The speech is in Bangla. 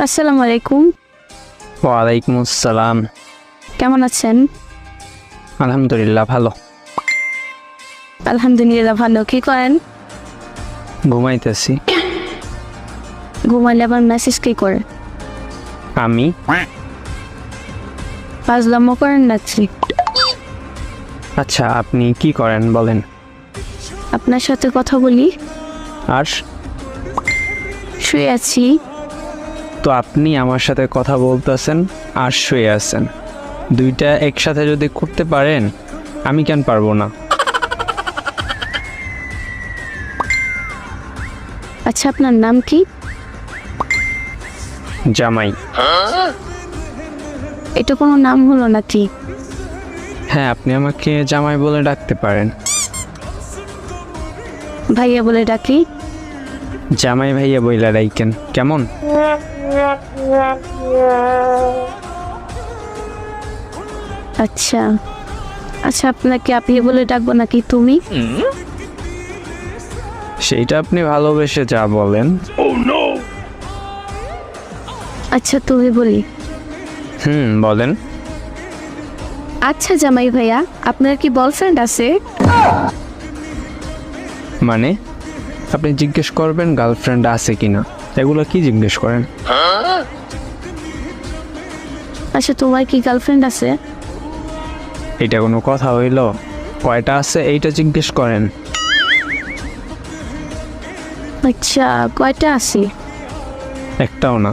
আসসালামু আলাইকুম। ওয়ালাইকুম আসসালাম। কেমন আছেন? আলহামদুলিল্লাহ ভালো। আলহামদুলিল্লাহ ভালো। কি করেন? ঘুমাইতেছি। ঘুমাইলে আবার মেসেজ কি করে? আমি ফাজলামো করেন নাকি? আচ্ছা, আপনি কি করেন বলেন? আপনার সাথে কথা বলি। আর শুয়ে আছি। তো আপনি আমার সাথে কথা বলতেছেন আর শুয়ে আছেন, দুইটা একসাথে যদি করতে পারেন আমি কেন পারবো না? আচ্ছা, আপনার নাম কি? জামাই। এটা কোনো নাম হলো নাকি? হ্যাঁ, আপনি আমাকে জামাই বলে ডাকতে পারেন। ভাইয়া বলে ডাকি? জামাই ভাইয়া বইলা ডাইকেন কেমন? আচ্ছা আচ্ছা, আপনাকে আপনি বলে ডাকবো নাকি তুমি? সেইটা আপনি ভালোবেসে যা বলেন। আচ্ছা, তুমি বলি। বলেন। আচ্ছা জামাই ভাইয়া, আপনার কি বয়ফ্রেন্ড আছে? মানে আপনি জিজ্ঞেস করবেন গার্লফ্রেন্ড আছে কিনা, এগুলো কি জিজ্ঞেস করেন? আচ্ছা, তোমার কি গার্লফ্রেন্ড আছে? এটা কোনো কথা হইল? কয়টা আছে এইটা জিজ্ঞেস করেন। আচ্ছা, কয়টা আছে? একটাও না।